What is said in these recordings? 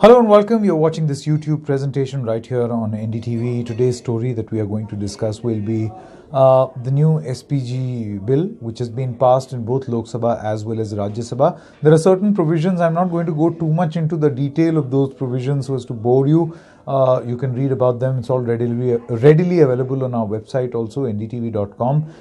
Hello and welcome. You're watching this YouTube presentation right here on NDTV. Today's story that we are going to discuss will be the new SPG bill, which has been passed in both Lok Sabha as well as Rajya Sabha. There are certain provisions. I'm not going to go too much into the detail of those provisions so as to bore you. You can read about them. It's all readily available on our website also, ndtv.com.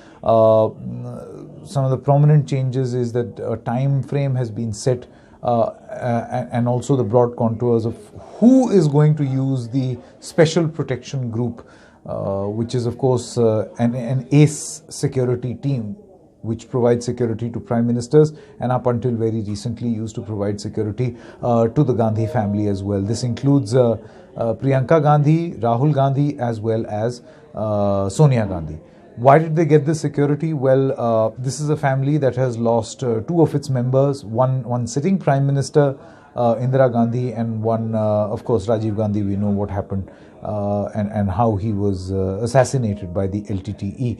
Some of the prominent changes is that a time frame has been set and also the broad contours of who is going to use the special protection group, which is of course an ACE security team which provides security to prime ministers and up until very recently used to provide security to the Gandhi family as well. This includes Priyanka Gandhi, Rahul Gandhi as well as Sonia Gandhi. Why did they get this security? Well, this is a family that has lost two of its members, one sitting Prime Minister, Indira Gandhi, and one, of course, Rajiv Gandhi. We know what happened and how he was assassinated by the LTTE.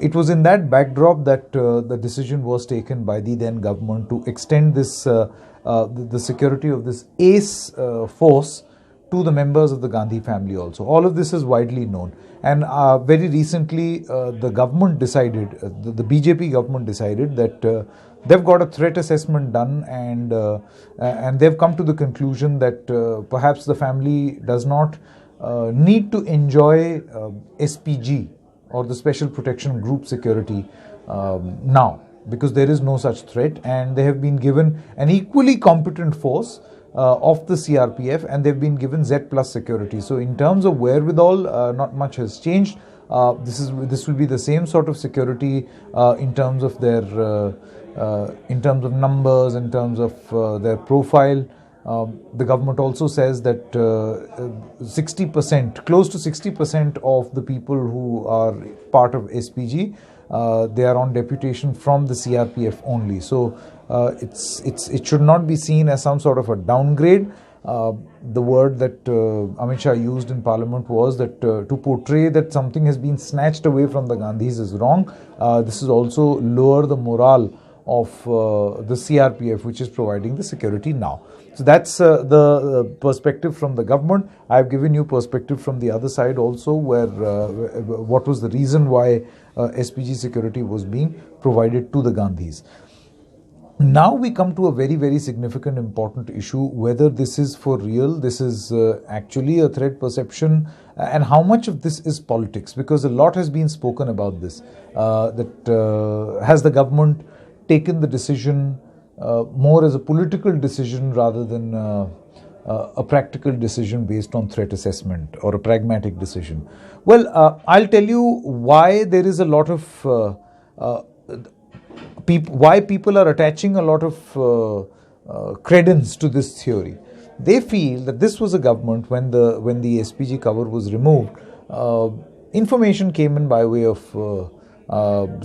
It was in that backdrop that the decision was taken by the then government to extend this the security of this ACE force to the members of the Gandhi family also. All of this is widely known. And very recently, the government decided, the BJP government decided that they've got a threat assessment done and they've come to the conclusion that perhaps the family does not need to enjoy SPG or the Special Protection Group security now, because there is no such threat and they have been given an equally competent force of the CRPF and they've been given Z plus security. So in terms of wherewithal, not much has changed. This will be the same sort of security in terms of their in terms of numbers, in terms of their profile. The government also says that 60%, close to 60% of the people who are part of SPG, they are on deputation from the CRPF only. So it should not be seen as some sort of a downgrade. The word that Amit Shah used in Parliament was that to portray that something has been snatched away from the Gandhis is wrong. This is also lower the morale of the CRPF, which is providing the security now. So that's the perspective from the government. I've given you perspective from the other side also, where what was the reason why SPG security was being provided to the Gandhis. Now we come to a very, very significant, important issue, whether this is for real, this is actually a threat perception, and how much of this is politics, because a lot has been spoken about this, has the government taken the decision more as a political decision rather than a practical decision based on threat assessment or a pragmatic decision. Well, I'll tell you why there is a lot of why people are attaching a lot of credence to this theory. They feel that this was a government when the SPG cover was removed. Information came in by way of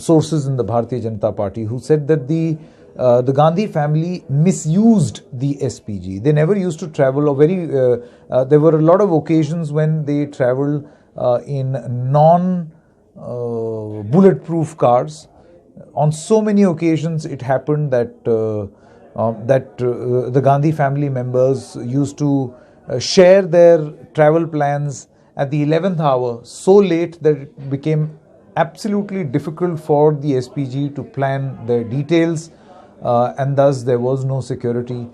sources in the Bharatiya Janata Party who said that the Gandhi family misused the SPG. They never used to travel, or there were a lot of occasions when they traveled in non-bulletproof cars. On so many occasions, it happened that the Gandhi family members used to share their travel plans at the 11th hour, so late that it became absolutely difficult for the SPG to plan their details, and thus there was no security.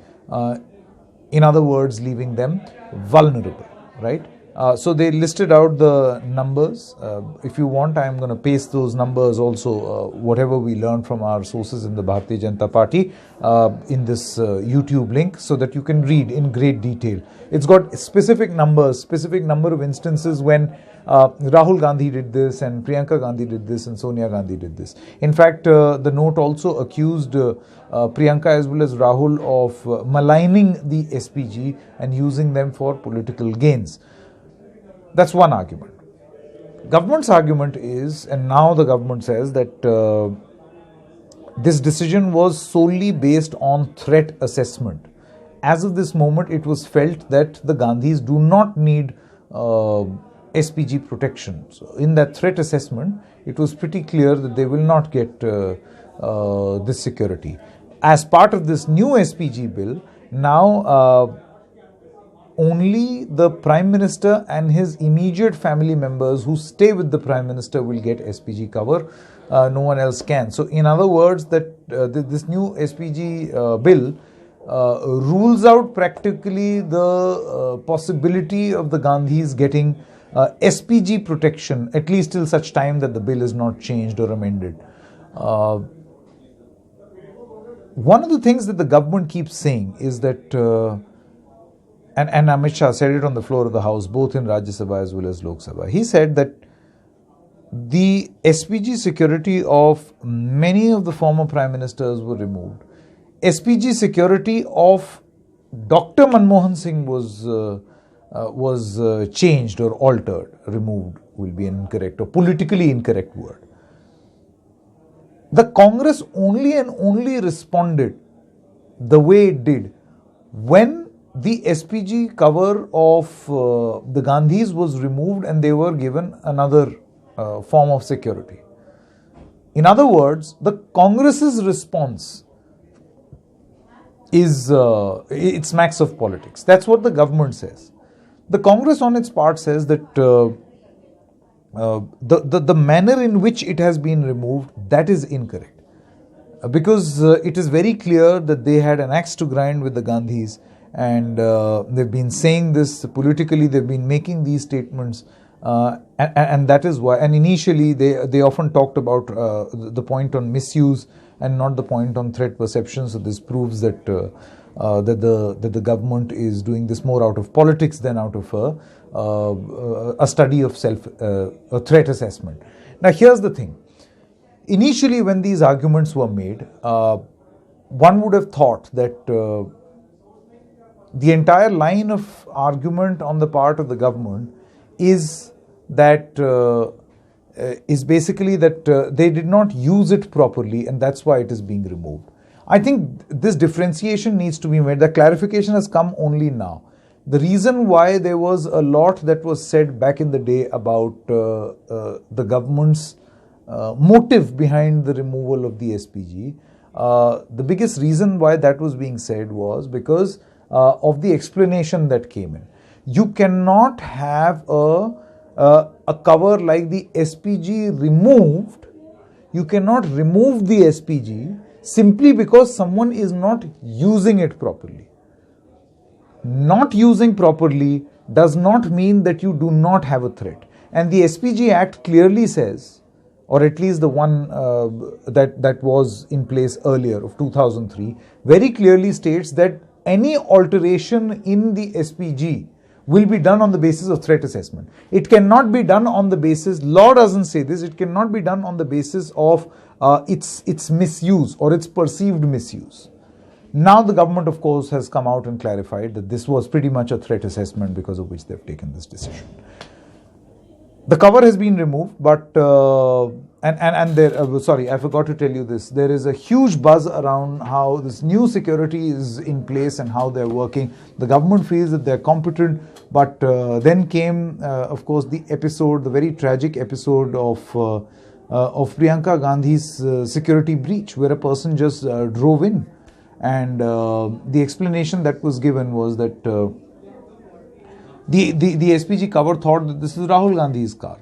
In other words, leaving them vulnerable, right? So they listed out the numbers. If you want, I am going to paste those numbers also, whatever we learned from our sources in the Bharatiya Janata Party, in this YouTube link, so that you can read in great detail. It's got specific numbers, specific number of instances when Rahul Gandhi did this and Priyanka Gandhi did this and Sonia Gandhi did this. In fact, the note also accused Priyanka as well as Rahul of maligning the SPG and using them for political gains. That's one argument. Government's argument is, and now the government says that this decision was solely based on threat assessment. As of this moment, it was felt that the Gandhis do not need SPG protection. So in that threat assessment, it was pretty clear that they will not get this security. As part of this new SPG bill, now only the Prime Minister and his immediate family members who stay with the Prime Minister will get SPG cover. No one else can. So, in other words, that this new SPG bill rules out practically the possibility of the Gandhis getting SPG protection, at least till such time that the bill is not changed or amended. One of the things that the government keeps saying is that, and Amit Shah said it on the floor of the House, both in Rajya Sabha as well as Lok Sabha. He said that the SPG security of many of the former Prime Ministers were removed. SPG security of Dr. Manmohan Singh was changed or altered. Removed will be an incorrect or politically incorrect word. The Congress only and only responded the way it did when the SPG cover of the Gandhis was removed and they were given another form of security. In other words, the Congress's response is it smacks of politics. That's what the government says. The Congress on its part says that the manner in which it has been removed, that is incorrect. Because it is very clear that they had an axe to grind with the Gandhis, and they've been saying this politically, they've been making these statements, and that is why. And initially, they often talked about the point on misuse and not the point on threat perception. So this proves that the government is doing this more out of politics than out of a study of a threat assessment. Now, here's the thing. Initially, when these arguments were made, one would have thought that the entire line of argument on the part of the government is that is basically that they did not use it properly, and that's why it is being removed. I think this differentiation needs to be made. The clarification has come only now. The reason why there was a lot that was said back in the day about the government's motive behind the removal of the SPG, the biggest reason why that was being said was because of the explanation that came in. You cannot have a cover like the SPG removed. You cannot remove the SPG simply because someone is not using it properly. Not using properly does not mean that you do not have a threat. And the SPG Act clearly says, or at least the one that was in place earlier of 2003, very clearly states that any alteration in the SPG will be done on the basis of threat assessment. It cannot be done on the basis, law doesn't say this, it cannot be done on the basis of its misuse or its perceived misuse. Now the government, of course, has come out and clarified that this was pretty much a threat assessment, because of which they've taken this decision. The cover has been removed, but sorry, I forgot to tell you this. There is a huge buzz around how this new security is in place and how they're working. The government feels that they're competent, but then came, of course, the very tragic episode of Priyanka Gandhi's security breach, where a person just drove in. And the explanation that was given was that the SPG cover thought that this is Rahul Gandhi's car.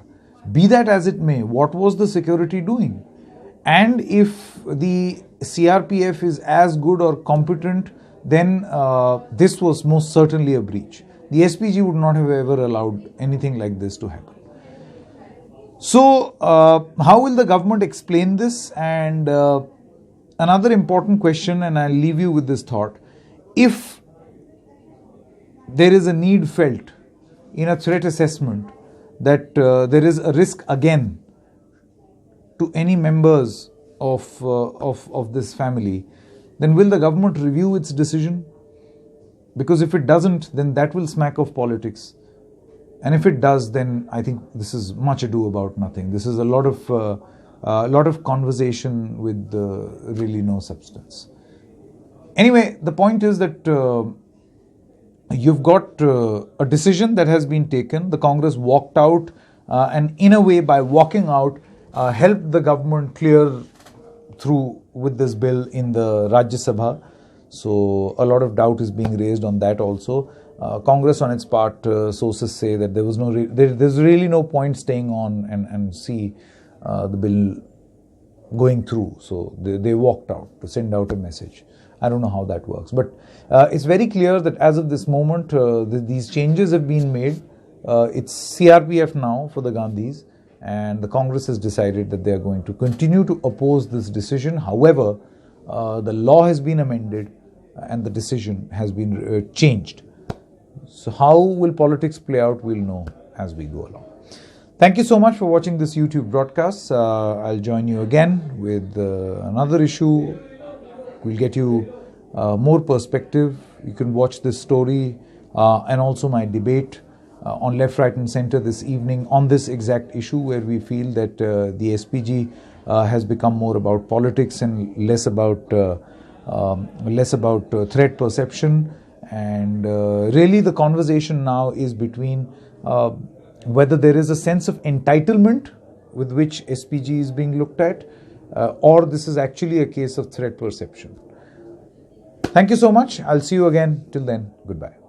Be that as it may, what was the security doing? And if the CRPF is as good or competent, then this was most certainly a breach. The SPG would not have ever allowed anything like this to happen. So, how will the government explain this? And another important question, and I'll leave you with this thought. If there is a need felt in a threat assessment that there is a risk again to any members of this family, then will the government review its decision? Because if it doesn't, then that will smack of politics. And if it does, then I think this is much ado about nothing. This is a lot of conversation with really no substance. Anyway, the point is that you've got a decision that has been taken. The Congress walked out, and in a way, by walking out, helped the government clear through with this bill in the Rajya Sabha. So a lot of doubt is being raised on that also. Congress, on its part, sources say that there was there's really no point staying on and see the bill going through. So they walked out to send out a message. I don't know how that works, but it's very clear that as of this moment, these changes have been made. It's CRPF now for the Gandhis, and the Congress has decided that they are going to continue to oppose this decision. However, the law has been amended and the decision has been changed. So how will politics play out, we'll know as we go along. Thank you so much for watching this YouTube broadcast. I'll join you again with another issue. We'll get you more perspective. You can watch this story and also my debate on Left, Right and Centre this evening on this exact issue, where we feel that the SPG has become more about politics and less about threat perception. And really the conversation now is between whether there is a sense of entitlement with which SPG is being looked at, or this is actually a case of threat perception. Thank you so much. I'll see you again. Till then, goodbye.